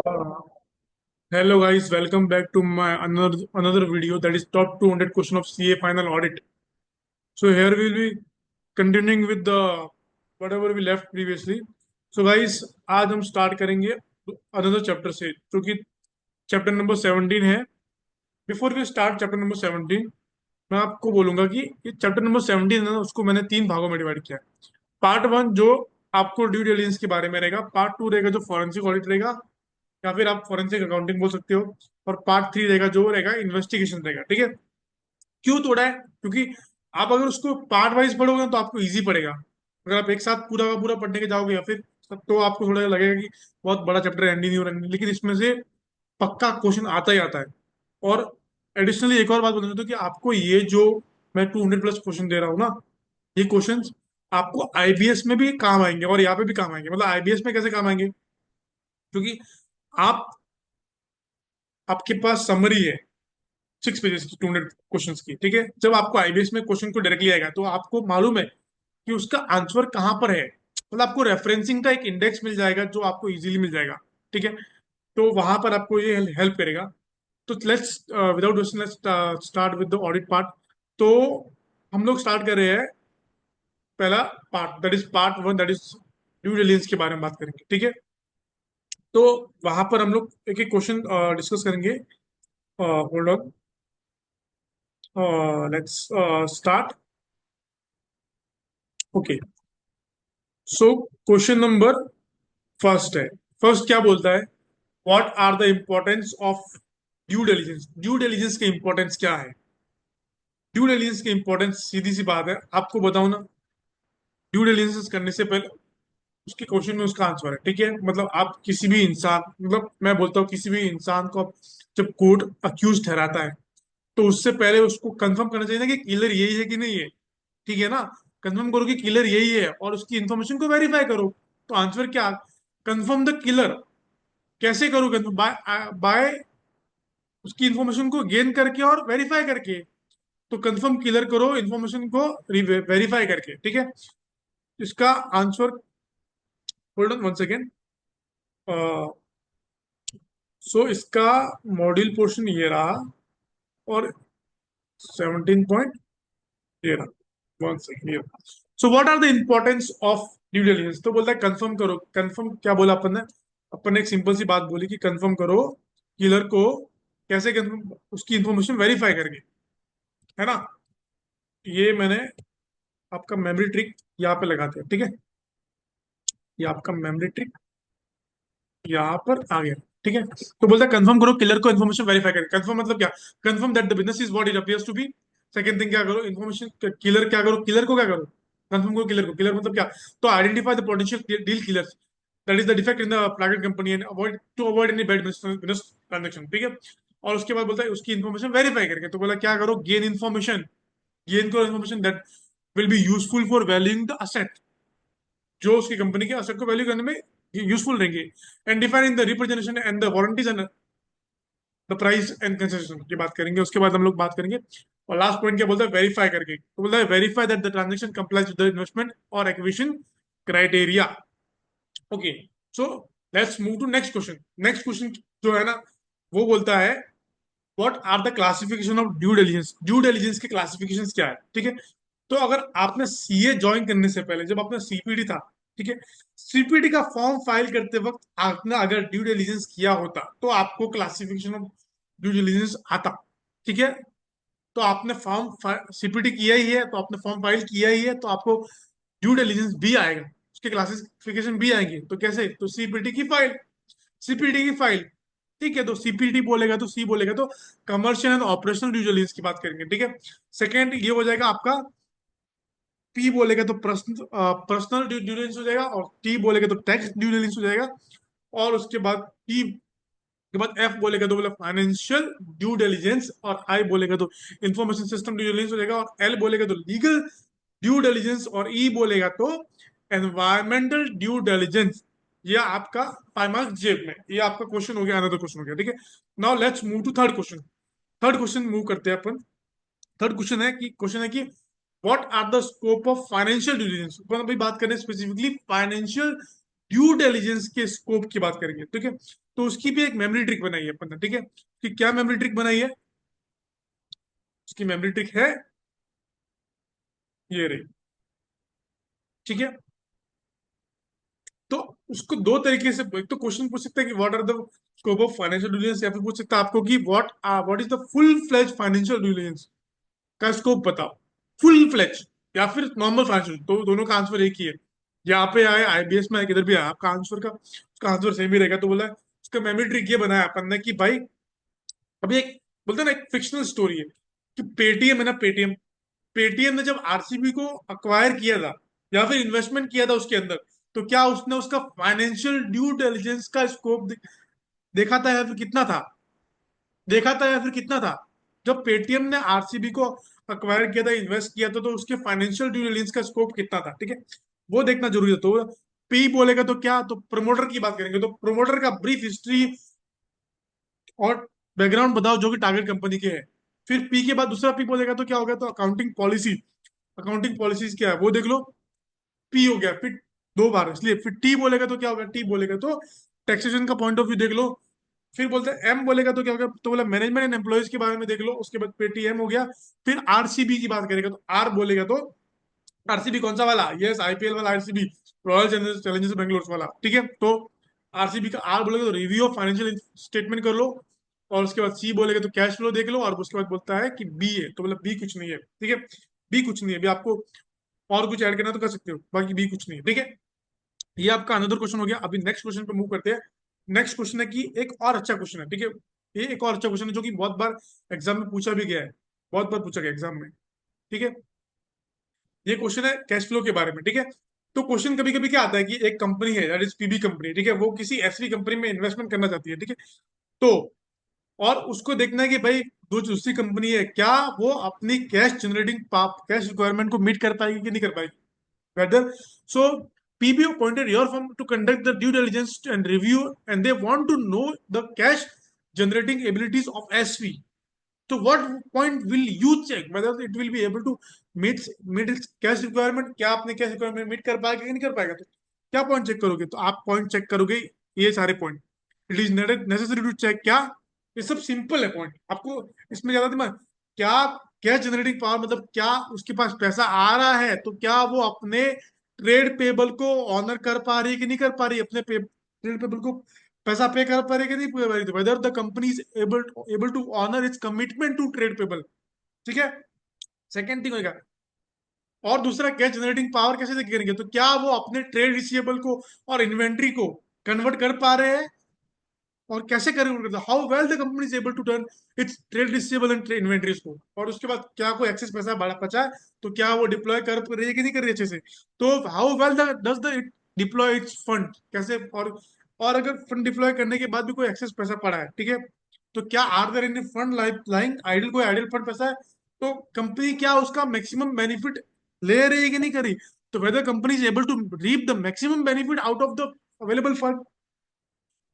Uh, Hello guys, welcome back to my another video, that is top 200 question of CA final audit. So here we will be continuing with the whatever we left previously. So guys, आज हम start करेंगे another chapter से, जो कि chapter number 17 है. Before we start chapter number 17, मैं आपको बोलूंगा कि ये चैप्टर नंबर 17 है ना, उसको मैंने तीन भागों में डिवाइड किया है. पार्ट वन जो आपको ड्यू डिलिजेंस के बारे में रहेगा, पार्ट टू रहेगा जो फॉरेंसिक ऑडिट रहेगा, या फिर आप फॉरेंसिक अकाउंटिंग बोल सकते हो, और पार्ट थ्री रहेगा जो रहेगा इन्वेस्टिगेशन रहेगा. ठीक है. क्यों तोड़ा है? क्योंकि आप अगर उसको पार्ट वाइज पढ़ोगे ना तो आपको इजी पड़ेगा. अगर आप एक साथ पूरा का पूरा पढ़ने के जाओगे या फिर तो आपको थोड़ा लगेगा कि बहुत बड़ा चैप्टर एंड ही नहीं हो रहा है. लेकिन इसमें से पक्का क्वेश्चन आता ही आता है. और एडिशनली एक और बात बता देता हूँ कि आपको ये जो मैं 200 प्लस क्वेश्चन दे रहा हूँ ना, ये क्वेश्चंस आपको आईबीएस में भी काम आएंगे और यहाँ पे भी काम आएंगे. मतलब आईबीएस में कैसे काम आएंगे? क्योंकि आप आपके पास समरी है 6 पेजेस की 200 क्वेश्चन की. ठीक है. जब आपको आईबीएस में क्वेश्चन को डायरेक्टली आएगा तो आपको मालूम है कि उसका आंसर कहाँ पर है. मतलब आपको रेफरेंसिंग का एक इंडेक्स मिल जाएगा जो आपको इजीली मिल जाएगा. ठीक है. तो वहां पर आपको ये हेल्प करेगा. तो let's without wasting let's start with the audit part. तो हम लोग स्टार्ट कर रहे हैं पहला part, that is part one, that is due diligence के बारे में बात करेंगे. ठीक है. तो वहां पर हम लोग एक एक क्वेश्चन डिस्कस करेंगे. Hold on, let's start. Okay. So question number first है. फर्स्ट क्या बोलता है? What are the importance of due diligence? Due diligence की इंपॉर्टेंस क्या है? ड्यू डिलिजेंस की इंपॉर्टेंस सीधी सी बात है, आपको बताऊं ना. ड्यू डिलिजेंस करने से पहले उसके क्वेश्चन में उसका आंसर है. ठीक है. मतलब आप किसी भी इंसान, मतलब मैं बोलता हूँ किसी भी इंसान को आप जब कोर्ट अक्यूज ठहराता है तो उससे पहले उसको कंफर्म करना चाहिए ना कि किलर यही है कि नहीं है. ठीक है ना. कंफर्म करो कि किलर यही है और उसकी इंफॉर्मेशन को वेरीफाई करो. तो आंसर क्या? Confirm the killer. कैसे करो कंफर्म? बाय बाय उसकी इंफॉर्मेशन को गेन करके और वेरीफाई करके. तो कंफर्म किलर करो इंफॉर्मेशन को वेरीफाई करके. ठीक है. इसका answer, hold on one second. So इसका मॉड्यूल पोर्शन ये रहा, और 17 पॉइंट ये रहा. वन सेकेंड, ये. So what are the importance of due diligence? तो बोलता है कंफर्म करो. कंफर्म क्या बोला अपन ने? अपन ने एक सिंपल सी बात बोली कि कंफर्म करो किलर को. कैसे कंफर्म? उसकी इंफॉर्मेशन वेरीफाई करके. है ना. ये मैंने आपका मेमोरी ट्रिक यहाँ पे लगाते हैं. ठीक है. ये आपका मेमोरी ट्रिक यहाँ पर आ गया. ठीक है. तो बोलता है कंफर्म करो किलर को इन्फॉर्मेशन वेरीफाई करें. कंफर्म मतलब क्या? Confirm that the business is what it appears to be. Second thing क्या करो? इन्फॉर्मेशन किलर क्या करो? किलर को क्या करो? कंफर्म करो किलर को. किलर मतलब क्या? तो identify the potential deal killers, that is the defect in the private company and avoid to avoid any bad business transaction. ठीक है. और उसके बाद बोलता है उसकी इन्फॉर्मेशन वेरीफाई करके. तो बोला क्या करो? Gain information. गेन करो information that will be useful for valuing the asset, जो उसकी कंपनी के असेट को वैल्यू करने में यूजफुल रहेंगे. And define in the representation and the warranties and the price and concession की बात करेंगे. उसके बाद हम लोग बात करेंगे. और लास्ट पॉइंट क्या बोलता है? वेरीफाई करके. तो बोलता है verify that the transaction complies with the investment और acquisition criteria. Okay. So let's move to next question. Next question जो है ना, वो बोलता है what are the classification of due diligence? Due diligence के क्लासिफिकेशन क्या है? ठीक है. तो अगर आपने सीए ज्वाइन करने से पहले जब आपने सीपीडी था, ठीक है, सीपीडी का फॉर्म फाइल करते वक्त आपने अगर ड्यू डिलिजेंस किया होता तो आपको क्लासिफिकेशन ऑफ ड्यू डिलिजेंस आता. ठीक है. तो आपने फॉर्म सीपीडी किया ही है तो आपने फॉर्म फाइल किया ही है तो आपको ड्यू डिलिजेंस भी आएगा, उसके क्लासिफिकेशन भी आएंगे. तो कैसे? तो सीपीडी की फाइल, सीपीडी की फाइल. ठीक है. तो सीपीडी बोलेगा तो सी बोलेगा तो commercial and operational due diligence की बात करेंगे. ठीक है. सेकेंड ये हो जाएगा आपका, पी बोलेगा तो पर्सनल ड्यू डिलिजेंस हो जाएगा, और टी बोलेगा तो टैक्स ड्यू डिलिजेंस हो जाएगा. और उसके बाद टी के बाद एफ बोलेगा तो बोला फाइनेंशियल ड्यू डिलिजेंस, और आई बोलेगा तो इंफॉर्मेशन सिस्टम ड्यू डिलिजेंस हो जाएगा, और एल बोलेगा तो लीगल ड्यू डिलिजेंस, और ई बोलेगा तो एनवायरमेंटल ड्यू डिलिजेंस. ये आपका 5 मार्क्स जेब में. ये आपका क्वेश्चन हो गया, अनदर क्वेश्चन हो गया. ठीक है. Now let's move to third question. Third question मूव करते हैं अपन. थर्ड क्वेश्चन है कि what are the scope of financial due diligence. अपन अभी बात करें स्पेसिफिकली फाइनेंशियल ड्यू डिलिजेंस के स्कोप की बात करेंगे, ठीक है। तो उसकी भी एक मेमोरी ट्रिक बनाई है अपन ने, ठीक है। कि क्या मेमोरी ट्रिक बनाई है? उसकी मेमोरी ट्रिक है ये रही, ठीक है। तो उसको दो तरीके से, एक तो क्वेश्चन पूछ सकता है कि what are the scope of financial diligence, या फिर पूछ सकता है आपको कि what is the full fledge financial diligence का स्कोप बताओ, फुल फ्लेज या फिर नॉर्मल फाइनेंशियल, तो दोनों का आंसर एक ही है। यहाँ पे आए, आईबीएस में आए, किधर भी आया, आपका आंसर का उसका आंसर सेम ही रहेगा। तो बोला उसका मेमोरी ट्रिक ये बनाया अपन ने कि भाई, अभी एक बोलते हैं ना, एक फिक्शनल स्टोरी है कि पेटीएम है ना, पेटीएम, पेटीएम ने जब आरसीबी को अक्वायर किया था या फिर इन्वेस्टमेंट किया था उसके अंदर, तो क्या उसने उसका फाइनेंशियल ड्यू डिलिजेंस का स्कोप देखा था या फिर कितना था? देखा था या फिर कितना था? जब पेटीएम ने आरसीबी को अक्वायर किया था, इन्वेस्ट किया था, तो उसके फाइनेंशियल ड्यू डिलिजेंस का स्कोप कितना था, ठीक है। वो देखना जरूरी है। तो पी बोलेगा तो क्या, तो प्रमोटर की बात करेंगे, तो प्रमोटर का ब्रीफ हिस्ट्री और बैकग्राउंड बताओ जो कि टारगेट कंपनी के है। फिर पी के बाद दूसरा पी बोलेगा तो क्या होगा, तो अकाउंटिंग पॉलिसी, अकाउंटिंग पॉलिसीज क्या है वो देख लो, पी हो गया। फिर दो बार, इसलिए फिर टी बोलेगा तो क्या होगा, टी बोलेगा तो टैक्सेशन का पॉइंट ऑफ व्यू देख लो। फिर बोलते हैं एम बोलेगा तो क्या होगा, तो बोला मैनेजमेंट एंड एम्प्लॉयज के बारे में देख लो, उसके बाद पेटीएम हो गया। फिर आरसीबी की बात करेगा तो आर बोलेगा तो आरसीबी कौन सा वाला, यस आईपीएल वाला आरसीबी, रॉयल चैलेंजर्स बेंगलोर वाला, ठीक है। तो आरसीबी का आर बोलेगा तो रिव्यू ऑफ फाइनेंशियल स्टेटमेंट कर लो, और उसके बाद सी बोलेगा तो कैश फ्लो देख लो, और उसके बाद बोलता है कि बी है, तो बोला बी कुछ नहीं है, ठीक है। बी कुछ नहीं है, अभी आपको और कुछ ऐड करना तो कर सकते हो, बाकी बी कुछ नहीं है, ठीक है। ये आपका अनदर क्वेश्चन हो गया। अभी नेक्स्ट क्वेश्चन पे मूव करते हैं। नेक्स्ट क्वेश्चन है कि एक और अच्छा क्वेश्चन है, ठीक है। ये एक और अच्छा क्वेश्चन है जो कि बहुत बार एग्जाम में पूछा भी गया है, बहुत बार पूछा गया एग्जाम में, ठीक है। ये क्वेश्चन है कैश फ्लो के बारे में, ठीक है। तो क्वेश्चन कभी कभी क्या आता है कि एक कंपनी है, दैट इज पीबी कंपनी, ठीक है, वो किसी ऐसी कंपनी में इन्वेस्टमेंट करना चाहती है, ठीक है। तो और उसको देखना है कि भाई जो दूसरी कंपनी है, क्या वो अपनी कैश जनरेटिंग कैश रिक्वायरमेंट को मीट कर पाएगी कि नहीं कर पाएगी, whether. So PBO appointed your firm to conduct the due diligence and review, and they want to know the cash generating abilities of SV. So what point will you check whether it will be able to meet its cash requirement? क्या आपने cash requirement meet कर पाएगा कि नहीं कर पाएगा? तो क्या पॉइंट चेक करोगे, तो आप पॉइंट चेक करोगे ये सारे point. It is necessary to check क्या, ये सब सिंपल है पॉइंट, आपको इसमें ज्यादा दिमाग, क्या कैश जनरेटिंग पावर मतलब क्या उसके पास पैसा आ रहा है, तो क्या वो अपने ट्रेड पेबल को ऑनर कर पा रही है कि नहीं कर पा रही है, अपने ट्रेड पेबल को पैसा पे कर पा रही है कि नहीं पे पा रही, whether the company is able to honour its commitment to trade payable, ठीक है। सेकेंड थिंग होगा, और दूसरा कैश जनरेटिंग पावर कैसे देख करेंगे, तो क्या वो अपने ट्रेड रिसीवेबल को और इन्वेंट्री को कन्वर्ट कर पा रहे हैं, और कैसे करेंगे, how well the company is able to turn its trade receivable and trade inventories को, और उसके बाद क्या कोई एक्सेस पैसा बड़ा बचा है, तो क्या वो डिप्लॉय कर रही है कि नहीं कर रही है अच्छे से, तो how well does the deploy it's fund, कैसे, और अगर फंड डिप्लॉय करने के बाद भी कोई एक्सेस पैसा पड़ा है, ठीक है, तो क्या are there any fund lying idle, कोई आइडल फंड पैसा है, तो कंपनी क्या उसका मैक्सिमम बेनिफिट ले रही है कि नहीं कर रही, तो whether company is able to reap the maximum benefit out of the available fund.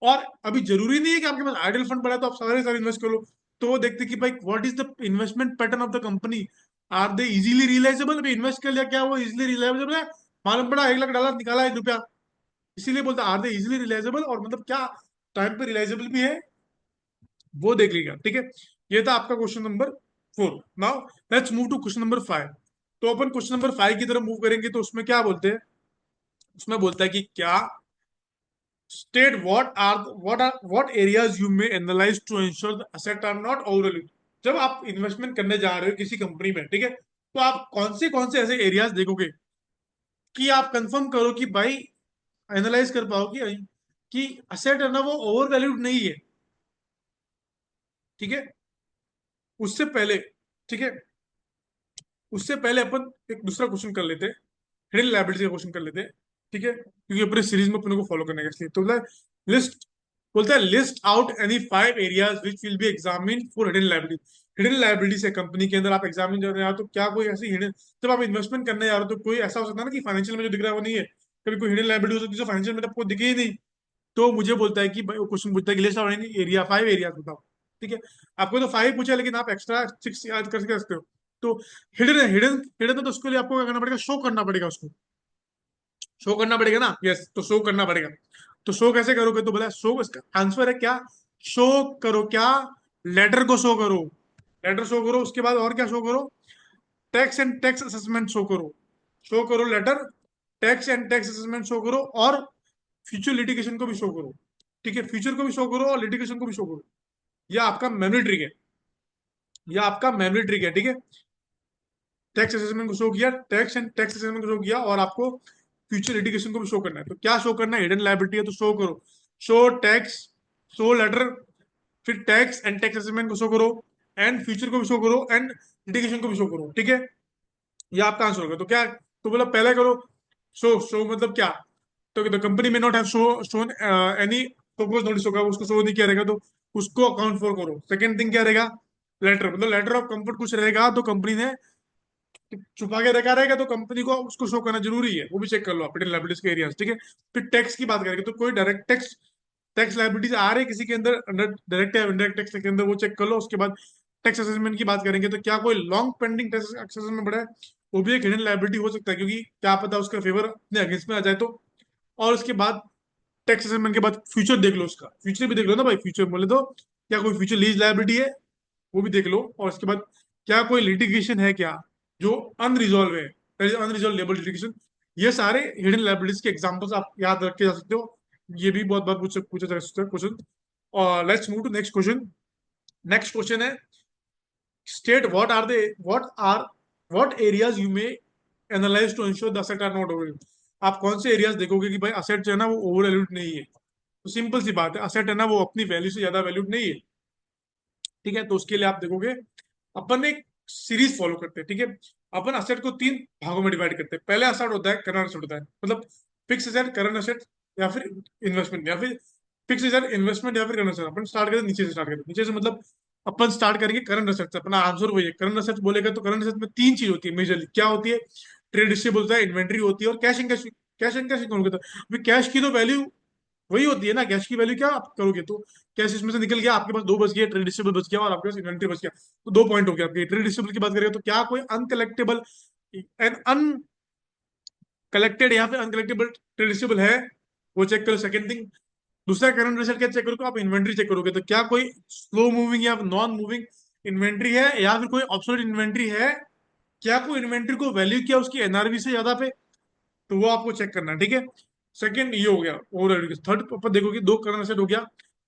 और अभी जरूरी नहीं है कि आपके पास आइडल फंड पड़ा है तो आप सारे सारे इन्वेस्ट कर लो, तो वो देखते कि भाई what is the investment pattern of the company, are they easily realisable, अभी इन्वेस्ट कर लिया, क्या वो इजीली रियलाइजेबल है, मालूम पड़ा 1 लाख डाला, निकाला 1 रुपया, इसीलिए बोलता आर दे इजीली रियलाइजेबल, और मतलब क्या टाइम पे रियलाइजेबल भी है, वो देख लीजिएगा, ठीक है। ये था आपका question number 4। Now let's move to question number 5। तो अपन क्वेश्चन नंबर 5 की तरफ मूव करेंगे, तो उसमें क्या बोलते हैं, उसमें बोलता है कि क्या state what areas you may analyze to ensure the asset are not overvalued। जब आप इन्वेस्टमेंट करने जा रहे हो किसी कंपनी में, ठीक है, तो आप कौन से ऐसे एरियाज देखोगे कि आप कंफर्म करो कि भाई एनालाइज कर पाओ कि असेट है ना वो ओवर वैल्यूड नहीं है, ठीक है। उससे पहले, ठीक है, उससे पहले अपन एक दूसरा क्वेश्चन कर लेते हैं, हिडन लायबिलिटी का क्वेश्चन कर लेते हैं, ठीक है, क्योंकि अपने सीरीज में अपने को फॉलो करने का, इसलिए तो लिस्ट बोलता है list out any 5 areas which will be examine for hidden liability. Hidden liability से कंपनी के अंदर आप एग्जामिन कर रहे हो तो क्या कोई ऐसी हिडन, जब आप इन्वेस्टमेंट करने जा रहे हो तो कोई ऐसा हो सकता है ना कि फाइनेंशियल में जो दिख रहा है वो नहीं है, कभी कोई हिडन लायबिलिटी हो सकती है जो फाइनेंशियल में आपको दिखे ही नहीं। तो मुझे बोलता है कि क्वेश्चन पूछता है कि list out any area 5 areas बताओ, ठीक है। आपको तो 5 पूछा, लेकिन आप एक्स्ट्रा 6 याद कर सकते हो। तो हिडन है, हिडन हिडन है, तो उसके लिए आपको क्या करना पड़ेगा, शो करना पड़ेगा उसको, शो करना पड़ेगा ना, यस, तो शो करना पड़ेगा। तो शो कैसे करोगे, तो बोला शो, इसका आंसर है क्या, शो करो क्या, लेटर को शो करो, लेटर शो करो, उसके बाद और क्या शो करो, tax and tax assessment show करो, शो करो letter, tax and tax assessment show करो, और फ्यूचर लिटिगेशन को भी शो करो। ठीक है, फ्यूचर को भी शो करो और लिटिगेशन को भी शो करो। यह आपका मेमोरी ट्रिक है, यह आपका मेमोरी ट्रिक है। ठीक है, टैक्स असेसमेंट को शो किया, टैक्स एंड टैक्स असेसमेंट को शो किया, और आपको फ्यूचर लिटिगेशन को भी शो करना है। तो क्या शो करना है, हिडन लायबिलिटी है तो शो करो, शो टैक्स, शो लेटर, फिर टैक्स एंड टैक्स असेसमेंट को शो करो, एंड फ्यूचर को भी शो करो, एंड लिटिगेशन को भी शो करो। ठीक है, ये आपका आंसर होगा। तो क्या, तो बोला पहले करो शो, शो मतलब क्या, तो द कंपनी में not have shown any propose notice, होगा उसको शो नहीं किया रहेगा तो उसको अकाउंट फॉर करो। सेकंड थिंग क्या रहेगा, लेटर, मतलब लेटर ऑफ कंफर्ट कुछ रहेगा तो कंपनी ने छुपा के रखा रहेगा तो कंपनी को उसको शो करना जरूरी है, वो भी चेक कर लो आप लाइबिलिटीज के एरियाज। ठीक है, फिर टैक्स की बात करेंगे तो कोई डायरेक्ट टैक्स, टैक्स लाइबिलिटीज आ रही है किसी के अंदर, अंडर डायरेक्ट या इनडायरेक्ट टैक्स के अंदर, वो चेक कर लो। उसके बाद टैक्स असेसमेंट की बात करेंगे तो क्या कोई लॉन्ग पेंडिंग टैक्स असेसमेंट पड़ा है, वो भी एक हिडन लाइबिलिटी हो सकता है, क्योंकि क्या पता उसका फेवर अपने अगेंस्ट में आ जाए तो। और उसके बाद टैक्स असेसमेंट के बाद फ्यूचर देख लो, उसका फ्यूचर भी देख लो ना भाई, फ्यूचर बोले तो क्या कोई फ्यूचर लीज लायबिलिटी है, वो भी देख लो। और उसके बाद क्या कोई लिटिगेशन है क्या जो अनरिजॉल्व है, अनरिजॉल्व लेबल लिटिगेशन। ये सारे हिडन लायबिलिटीज के एग्जांपल्स आप याद रख के जा सकते हो। ये भी बहुत बार पूछा जा सकता है क्वेश्चन। और let's move to next question. Next question है, state what areas you may analyse to ensure the asset are not over. आप कौन से एरियाज देखोगे कि भाई असेट जो है ना वो ओवर वैल्यूड नहीं है। तो सिंपल सी बात है, असेट है ना वो अपनी वैल्यू से ज्यादा वैल्यूड नहीं है। ठीक है, तो उसके लिए आप देखोगे, अपन एक सीरीज फॉलो करते हैं। ठीक है, अपन असेट को तीन भागों में डिवाइड करते हैं। पहले असेट होता है करंट असेट, होता है मतलब फिक्स असेट, करंट असेट, या फिर इन्वेस्टमेंट, या फिर फिक्स असेट, इन्वेस्टमेंट, या फिर करंट असेट। अपन स्टार्ट करते नीचे से, स्टार्ट करते नीचे से, मतलब अपन स्टार्ट करेंगे करंट असेट से। अपना आंसर वही है, करंट असेट बोलेगा तो करंट असेट में तीन चीज होती है मेजरली। क्या होती है, ट्रेड रिसीवेबल्स होता है, इन्वेंट्री होती है, और cash and cash. Cash and cash कौन कहता है, अभी कैश की तो वैल्यू वही होती है ना, कैश की वैल्यू क्या आप करोगे, तो कैश इसमें से निकल गया, आपके पास दो बच गया, ट्रेड रिसीवेबल बच गया, और आपके पास इन्वेंट्री बच गया। तो दो पॉइंट हो गया आपके। ट्रेड रिसीवेबल की बात करेंगे तो क्या कोई अनकलेक्टेबल एंड अनकलेक्टेड या फिर अनकलेक्टेबल ट्रेड रिसीवेबल है, वो चेक करो। सेकंड थिंग, दूसरा करंट रिजल्ट क्या चेक करोगे, आप इन्वेंट्री चेक करोगे तो क्या कोई स्लो मूविंग या नॉन मूविंग इन्वेंट्री है, या फिर कोई ऑब्सोल्यूट इन्वेंट्री है, क्या कोई इन्वेंट्री को वैल्यू किया उसकी एनआरवी से ज्यादा पे, तो वो आपको चेक करना है। ठीक है, सेकंड ये हो गया ओवरऑल। थर्ड पर देखोगे, दो करंट एसेट हो गया।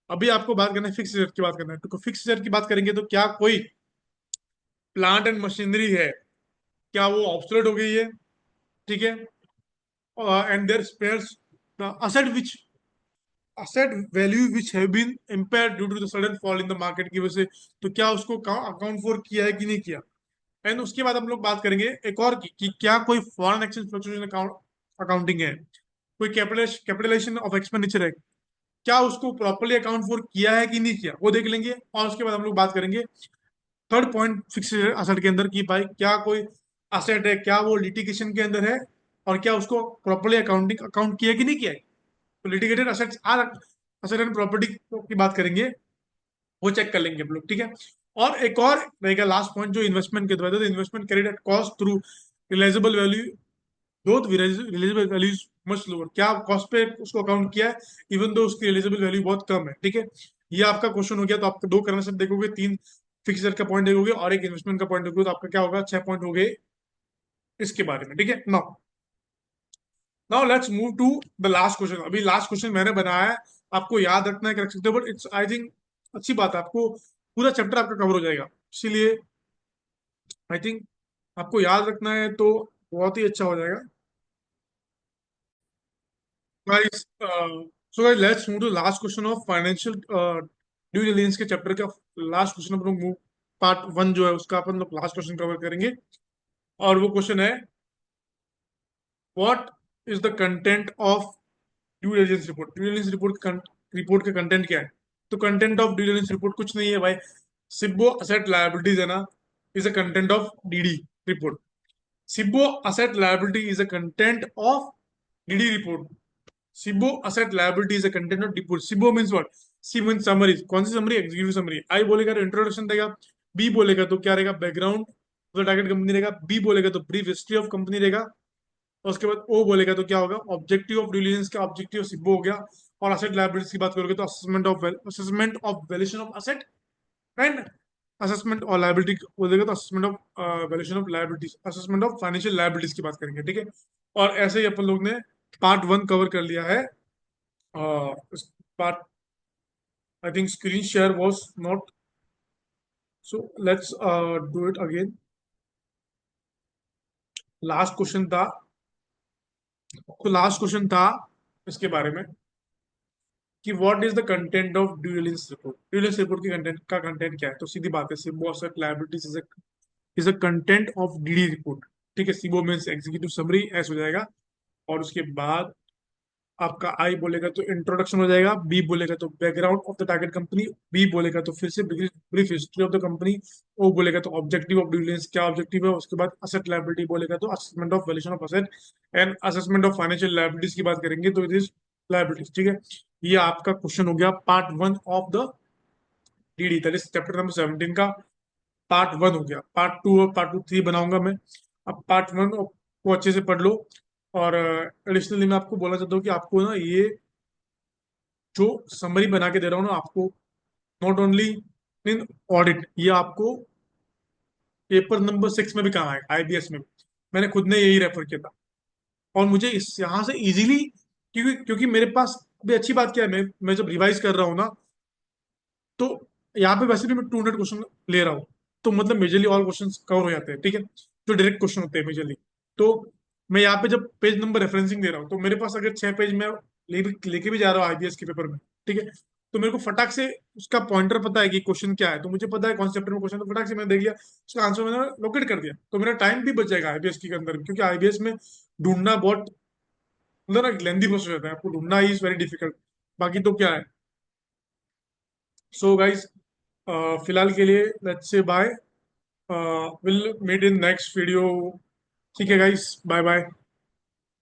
अभी आपको बात करना है फिक्स एसेट की बात करना है, तो फिक्स एसेट की बात करेंगे तो क्या कोई प्लांट एंड मशीनरी है, क्या वो ऑब्सोलेट हो गई है। ठीक है, and there appears the asset which asset value which have been impaired due to the sudden fall in the market की वजह से, तो क्या उसको अकाउंट फॉर किया है कि नहीं किया। एंड उसके बाद हम लोग बात करेंगे एक और की, कि क्या कोई फॉरेन एक्सचेंज फ्लक्चुएशन अकाउंटिंग है, कोई कैपिटलाइजेशन ऑफ एक्सपेंडिचर है, क्या उसको प्रॉपरली अकाउंट फॉर किया है कि नहीं किया, वो देख लेंगे। और उसके बाद हम लोग बात करेंगे थर्ड पॉइंट फिक्स असेट के अंदर, कि भाई क्या कोई असेट है, क्या वो लिटिगेशन के अंदर है, और क्या उसको प्रॉपरली अकाउंटिंग अकाउंट किया कि नहीं किया है। तो litigated assets or asset and property की बात करेंगे, वो चेक कर लेंगे हम लोग। ठीक है, और एक और रहेगा लास्ट पॉइंट जो इन्वेस्टमेंट के द्वारा, investment carried at cost through realisable value, though realisable values much lower, क्या कॉस्ट पे उसको अकाउंट किया है इवन दो उसकी रियलाइजेबल वैल्यू बहुत कम है। ठीक है, ये आपका क्वेश्चन हो गया। तो आपका दो करंट असेट देखोगे, तीन फिक्सर का पॉइंट देखोगे, और एक इन्वेस्टमेंट का पॉइंट देखोगे, तो आपका क्या होगा, 6 पॉइंट हो गए इसके बारे में। ठीक है, now now let's move to the last question. अभी लास्ट क्वेश्चन मैंने बनाया है, आपको याद रखना है कि रख सकते हो, बट इट्स आई थिंक अच्छी बात है, आपको पूरा चैप्टर आपका कवर हो जाएगा, इसीलिए आई थिंक आपको याद रखना है तो बहुत ही अच्छा हो जाएगा। Guys, so guys, let's move to last question of financial due diligence के चैप्टर का लास्ट क्वेश्चन। अपन लोग पार्ट वन जो है उसका अपन लोग लास्ट क्वेश्चन कवर करेंगे, और वो क्वेश्चन है, what is the content of due diligence report. Due diligence report का कंटेंट क्या है। तो content of due diligence report कुछ नहीं है भाई, सिब्बो असेट लायबिलिटीज है ना, is a content of DD report. CIBBO asset liability is a content of DD report. CIBO asset liability is a content of report. CIBO means what, C means summary, कौन सी summary, executive summary. I बोलेगा तो introduction देगा, B बोलेगा तो क्या रहेगा, background, तो टारगेट कंपनी रहेगा, बी बोलेगा तो ब्रीफ हिस्ट्री ऑफ कंपनी रहेगा, और उसके बाद ओ बोलेगा तो क्या होगा, ऑब्जेक्टिव ऑफ ड्यू डिलिजेंस का ऑब्जेक्टिव सिब्बो हो गया। और असेट लायबिलिटीज की बात करोगे तो assessment of valuation of asset and assessment और लायबिलिटी बोलेगा तो assessment of valuation of liabilities, assessment of financial liabilities की बात करेंगे, ठीक है। और ऐसे ही अपन लोग ने पार्ट वन कवर कर लिया है। Part, I think screen share was not, so let's do it again. Last question था, तो लास्ट क्वेश्चन था इसके बारे में कि what is the content of due diligence report. Due diligence report की कंटेंट का कंटेंट क्या है, तो सीधी बात है, सिबो asset liabilities is a content of DD report, ठीक है। सिबो मींस एग्जीक्यूटिव समरी, एस हो जाएगा। और उसके बाद आपका आई बोलेगा तो इंट्रोडक्शन हो जाएगा, बी बोलेगा तो background of the target company, B बोलेगा तो फिर से brief history of the company, O बोलेगा तो ऑब्जेक्टिव ऑफ ड्यू डिलिजेंस क्या ऑब्जेक्टिव है, उसके बाद असेट लायबिलिटी बोलेगा तो assessment of valuation of asset and assessment of financial liabilities की बात करेंगे तो इट इज लायबिलिटीज, ठीक है। ये आपका क्वेश्चन हो गया part one of the DD, that is chapter number 17 का पार्ट वन हो गया। पार्ट टू और पार्ट टू थ्री बनाऊंगा मैं। अब पार्ट वन को अच्छे से पढ़ लो। और एडिशनली मैं आपको बोलना चाहता हूँ कि आपको ना ये जो समरी बना के दे रहा हूँ ना आपको, नॉट ओनली इन ऑडिट, ये आपको पेपर नंबर 6 में भी काम आएगा, आईबीएस में भी। मैंने खुद ने यही रेफर किया था। और मुझे इस यहाँ से इजीली, क्योंकि क्योंकि मेरे पास अभी अच्छी बात क्या है, मैं जब रिवाइज कर रहा हूँ ना, तो यहाँ पे वैसे भी मैं 200 क्वेश्चन ले रहा हूँ, तो मतलब मेजरली ऑल क्वेश्चन कवर हो जाते हैं, ठीक है, जो डायरेक्ट क्वेश्चन होते हैं मेजरली। तो मैं यहाँ पे जब पेज नंबर रेफरेंसिंग दे रहा हूँ, तो मेरे पास अगर 6 पेज में लेके भी जा रहा हूँ आईबीएस के पेपर में, ठीक है, तो मेरे को फटाक से उसका पॉइंटर पता है कि क्वेश्चन क्या है, तो मुझे पता है कौन से चैप्टर में क्वेश्चन, तो फटाक से मैंने देख लिया, उसका आंसर मैंने लोकेट कर दिया, तो मेरा टाइम भी बच जाएगा आईबीएस के अंदर, क्योंकि आईबीएस में ढूंढना बहुत मतलब ना लेंदी प्रोसेस होता है, आपको ढूंढना इज वेरी डिफिकल्ट। बाकी तो क्या है। सो गाइज, फिलहाल के लिए let's say bye, will meet in next video. ठीक है गाइस, बाय बाय।